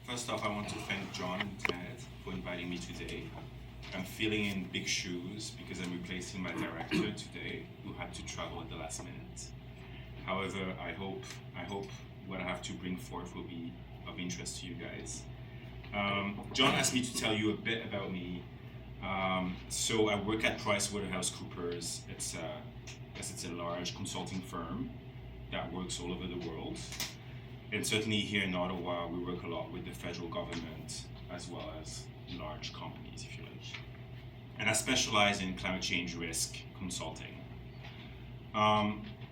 First off, I want to thank John and Ted for inviting me today. I'm filling in big shoes because I'm replacing my director today, who had to travel at the last minute. However, I hope what I have to bring forth will be of interest to you guys. John asked me to tell you a bit about me. So I work at PricewaterhouseCoopers. It's a large consulting firm that works all over the world. And certainly here in Ottawa, we work a lot with the federal government as well as large companies, if you like. And I specialize in climate change risk consulting.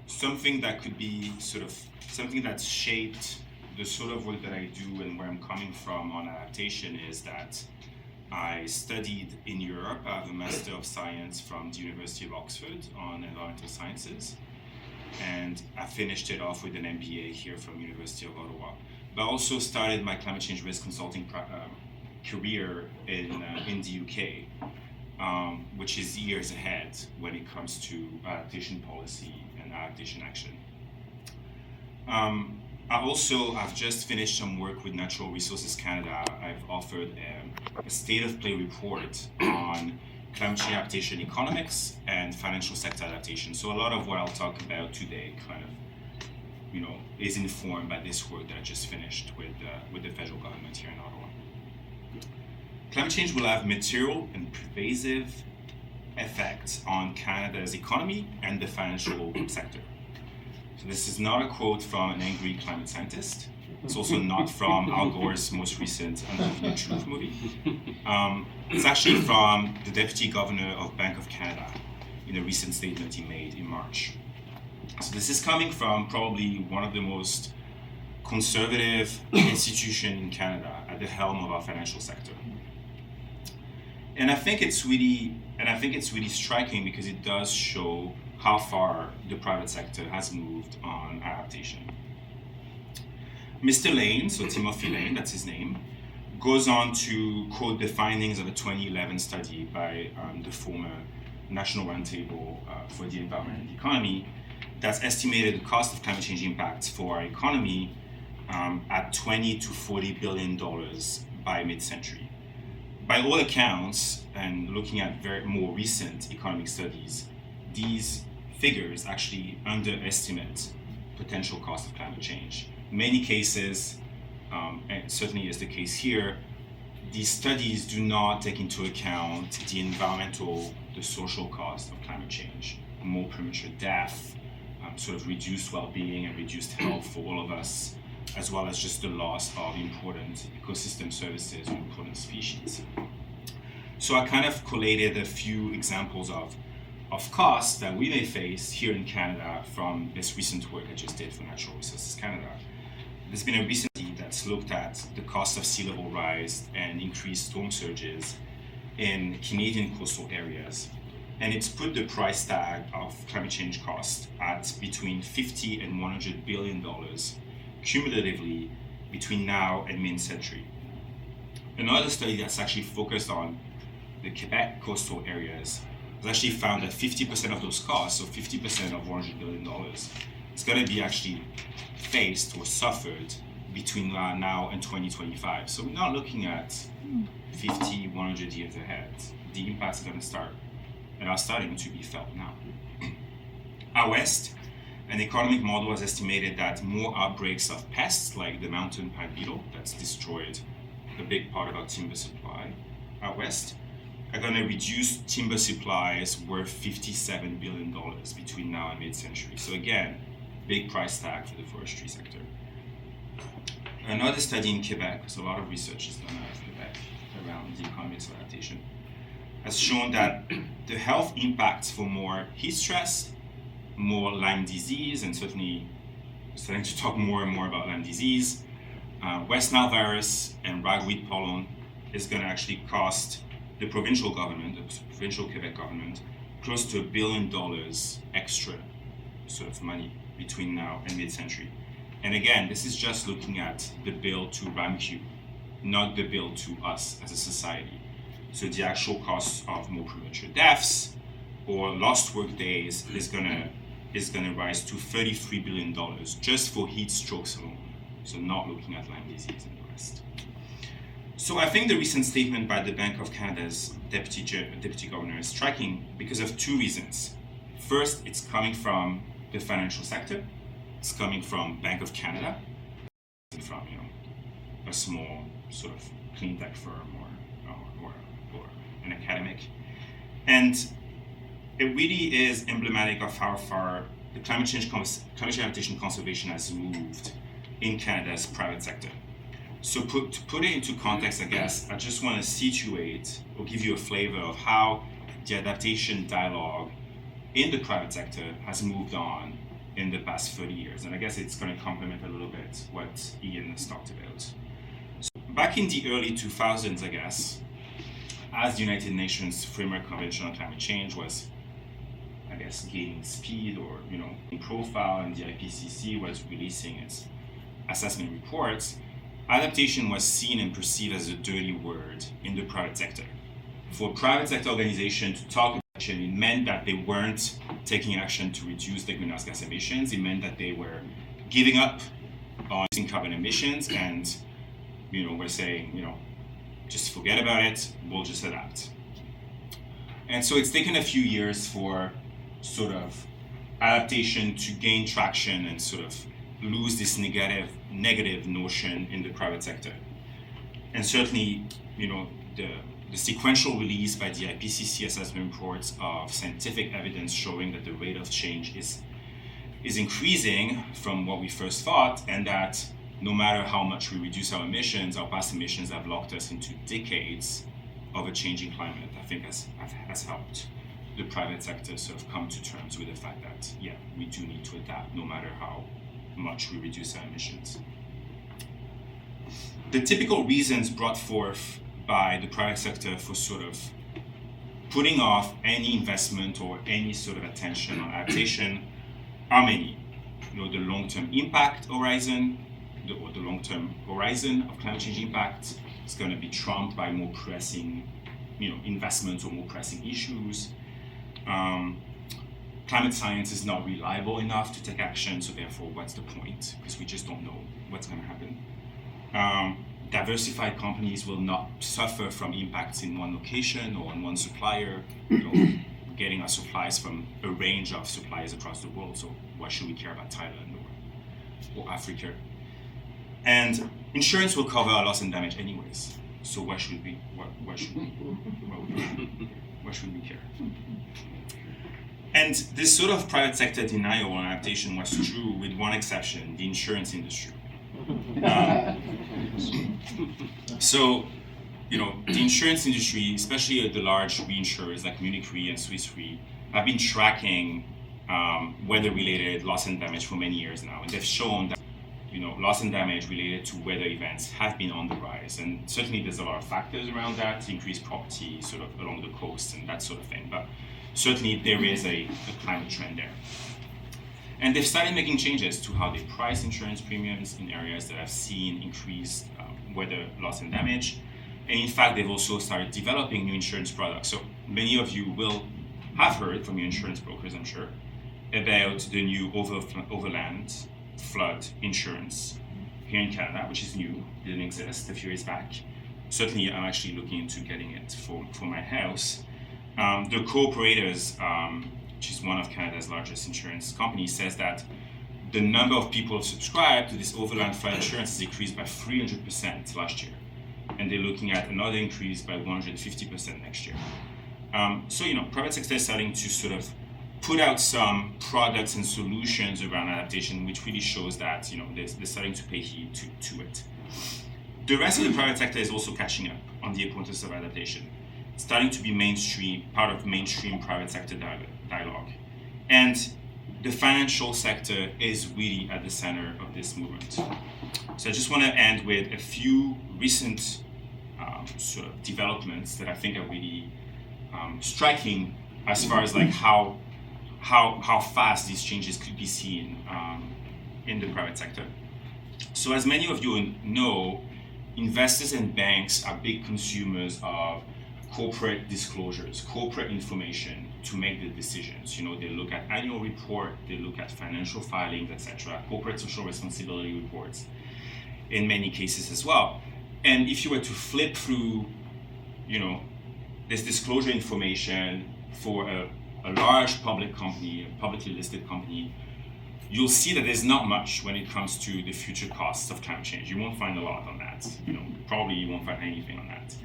Something that could be something that's shaped the sort of work that I do and where I'm coming from on adaptation is that I studied in Europe. I have a Master of Science from the University of Oxford on environmental sciences. And I finished it off with an MBA here from University of Ottawa. But I also started my climate change risk consulting career in the UK, which is years ahead when it comes to adaptation policy and adaptation action. I've just finished some work with Natural Resources Canada. I've authored a state of play report on climate change adaptation economics and financial sector adaptation. So a lot of what I'll talk about today is informed by this work that I just finished with the federal government here in Ottawa. Climate change will have material and pervasive effects on Canada's economy and the financial sector. So this is not a quote from an angry climate scientist. It's also not from Al Gore's most recent Unconvenient Truth movie. It's actually from the Deputy Governor of Bank of Canada in a recent statement he made in March. So this is coming from probably one of the most conservative institutions in Canada at the helm of our financial sector. And I think it's really striking because it does show how far the private sector has moved on adaptation. Mr. Lane, so Timothy Lane, that's his name, goes on to quote the findings of a 2011 study by the former National Roundtable for the Environment and the Economy that's estimated the cost of climate change impacts for our economy at $20 to $40 billion by mid-century. By all accounts, and looking at more recent economic studies, these figures actually underestimate potential cost of climate change. In many cases, and certainly is the case here, these studies do not take into account the environmental, the social cost of climate change, more premature death, sort of reduced well-being and reduced health for all of us, as well as just the loss of important ecosystem services or important species. So I kind of collated a few examples of costs that we may face here in Canada from this recent work I just did for Natural Resources Canada. There's been a recent study that's looked at the cost of sea level rise and increased storm surges in Canadian coastal areas. And it's put the price tag of climate change costs at between $50 and $100 billion cumulatively between now and mid-century. Another study that's actually focused on the Quebec coastal areas has actually found that 50% of those costs, so 50% of $100 billion, is going to be actually faced or suffered between now and 2025. So we're not looking at 50, 100 years ahead. The impacts are going to start and are starting to be felt now. Out west, an economic model has estimated that more outbreaks of pests like the mountain pipe beetle that's destroyed a big part of our timber supply out west are going to reduce timber supplies worth $57 billion between now and mid-century. So again, big price tag for the forestry sector. Another study in Quebec, because a lot of research is done out of Quebec around the economics of adaptation, has shown that the health impacts for more heat stress, more Lyme disease, and certainly starting to talk more and more about Lyme disease, West Nile virus and ragweed pollen is going to actually cost the provincial government, the provincial Quebec government, close to $1 billion extra sort of money between now and mid-century. And again, this is just looking at the bill to RAMQ, not the bill to us as a society. So the actual cost of more premature deaths or lost work days is gonna rise to $33 billion just for heat strokes alone. So not looking at Lyme disease and the rest. So I think the recent statement by the Bank of Canada's deputy governor is striking because of two reasons. First, it's coming from the financial sector. It's coming from Bank of Canada, from a small sort of clean tech firm or an academic, and it really is emblematic of how far the climate change adaptation conservation has moved in Canada's private sector. So to put it into context, I guess, I just want to situate or give you a flavor of how the adaptation dialogue in the private sector has moved on in the past 30 years. And I guess it's going to complement a little bit what Ian has talked about. So back in the early 2000s, I guess, as the United Nations Framework Convention on Climate Change was, I guess, gaining speed or, in profile, and the IPCC was releasing its assessment reports, adaptation was seen and perceived as a dirty word in the private sector. For private sector organizations to talk about action, it meant that they weren't taking action to reduce the greenhouse gas emissions. It meant that they were giving up on reducing carbon emissions and, we're saying, just forget about it, we'll just adapt. And so it's taken a few years for sort of adaptation to gain traction and sort of lose this negative notion in the private sector. And certainly, the sequential release by the IPCC assessment reports of scientific evidence showing that the rate of change is increasing from what we first thought, and that no matter how much we reduce our emissions, our past emissions have locked us into decades of a changing climate, I think has helped the private sector sort of come to terms with the fact that, we do need to adapt no matter how much we reduce our emissions. The typical reasons brought forth by the private sector for sort of putting off any investment or any sort of attention on adaptation are many. The long-term impact horizon, the long-term horizon of climate change impact is going to be trumped by more pressing, investments or more pressing issues. Climate science is not reliable enough to take action, so therefore, what's the point? Because we just don't know what's going to happen. Diversified companies will not suffer from impacts in one location or on one supplier. Getting our supplies from a range of suppliers across the world, so why should we care about Thailand or Africa? And insurance will cover our loss and damage anyways, so why should we care? And this sort of private sector denial on adaptation was true with one exception, the insurance industry. So, the insurance industry, especially the large reinsurers like Munich Re and Swiss Re, have been tracking weather-related loss and damage for many years now, and they've shown that loss and damage related to weather events have been on the rise. And certainly there's a lot of factors around that, increased property sort of along the coast and that sort of thing. But certainly there is a climate trend there. And they've started making changes to how they price insurance premiums in areas that have seen increased weather loss and damage. And in fact, they've also started developing new insurance products. So many of you will have heard from your insurance brokers, I'm sure, about the new overland flood insurance here in Canada, which is new, didn't exist a few years back. Certainly, I'm actually looking into getting it for my house. The co-operators, which is one of Canada's largest insurance companies, says that the number of people who subscribe to this overland flood insurance has increased by 300% last year. And they're looking at another increase by 150% next year. So, private sector is starting to sort of put out some products and solutions around adaptation, which really shows that, they're starting to pay heed to it. The rest of the private sector is also catching up on the importance of adaptation, starting to be part of mainstream private sector dialogue. And the financial sector is really at the center of this movement. So I just want to end with a few recent sort of developments that I think are really striking as far as like how fast these changes could be seen in the private sector. So as many of you know, investors and banks are big consumers of corporate disclosures, corporate information to make the decisions. They look at annual report, they look at financial filings, etc., corporate social responsibility reports in many cases as well. And if you were to flip through, this disclosure information for a large public company, a publicly listed company, you'll see that there's not much when it comes to the future costs of climate change. You won't find a lot on that. Probably you won't find anything on that.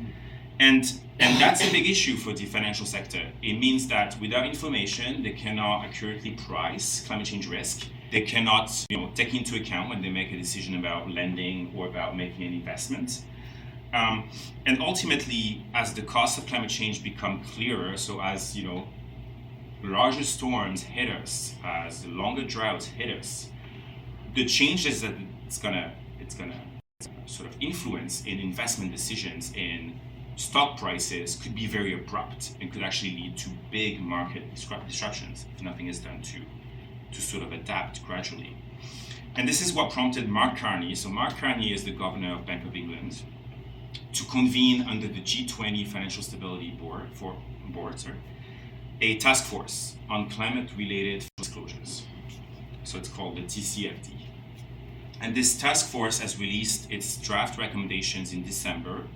And that's a big issue for the financial sector. It means that without information, they cannot accurately price climate change risk. They cannot, take into account when they make a decision about lending or about making an investment. And ultimately, as the costs of climate change become clearer, so as larger storms hit us, as longer droughts hit us, the changes that it's gonna sort of influence in investment decisions, in stock prices, could be very abrupt and could actually lead to big market disruptions if nothing is done to sort of adapt gradually. And this is what prompted Mark Carney. So Mark Carney is the governor of Bank of England, to convene under the G20 Financial Stability Board, a task force on climate-related disclosures. So it's called the TCFD. And this task force has released its draft recommendations in December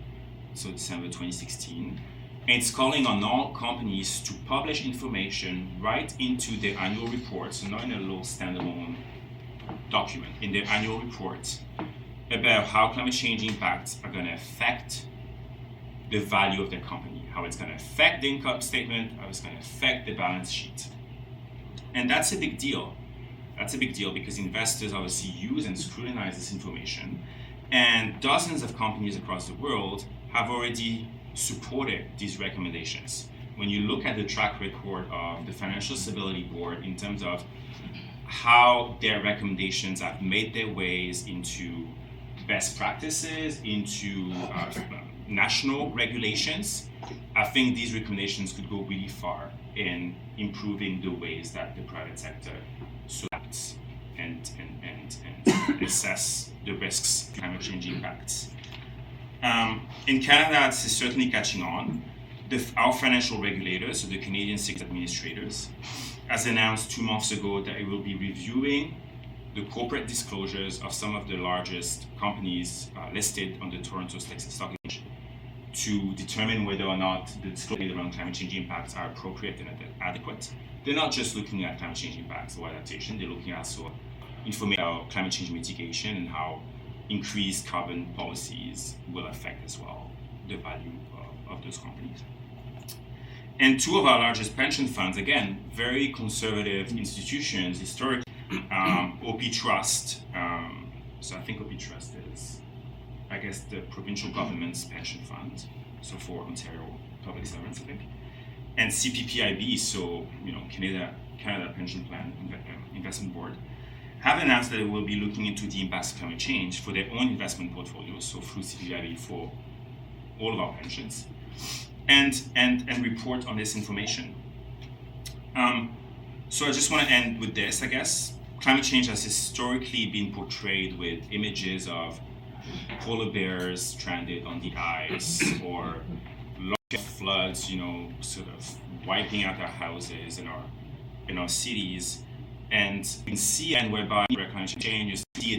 2016. And it's calling on all companies to publish information right into their annual reports, so not in a little standalone document, in their annual reports, about how climate change impacts are going to affect the value of their company, how it's going to affect the income statement, how it's going to affect the balance sheet. And that's a big deal. That's a big deal because investors obviously use and scrutinize this information. And dozens of companies across the world have already supported these recommendations. When you look at the track record of the Financial Stability Board in terms of how their recommendations have made their ways into best practices, into national regulations, I think these recommendations could go really far in improving the ways that the private sector acts and assess the risks of climate change impacts. In Canada, this is certainly catching on. Our financial regulators, so the Canadian Securities Administrators, has announced 2 months ago that it will be reviewing the corporate disclosures of some of the largest companies listed on the Toronto Stock Exchange to determine whether or not the disclosures around climate change impacts are appropriate and adequate. They're not just looking at climate change impacts or adaptation, they're looking at also information about climate change mitigation and how increased carbon policies will affect as well the value of those companies. And 2 of our largest pension funds, again, very conservative institutions historically, OP Trust, so I think OP Trust is, I guess, the provincial government's pension fund, so for Ontario public servants, I think, and CPPIB, so Canada Pension Plan Investment Board, have announced that it will be looking into the impacts of climate change for their own investment portfolios, so through CPPIB for all of our pensions, and report on this information. So I just want to end with this, I guess. Climate change has historically been portrayed with images of polar bears stranded on the ice or large floods, sort of wiping out our houses in our cities. And you can see, and whereby climate change, you see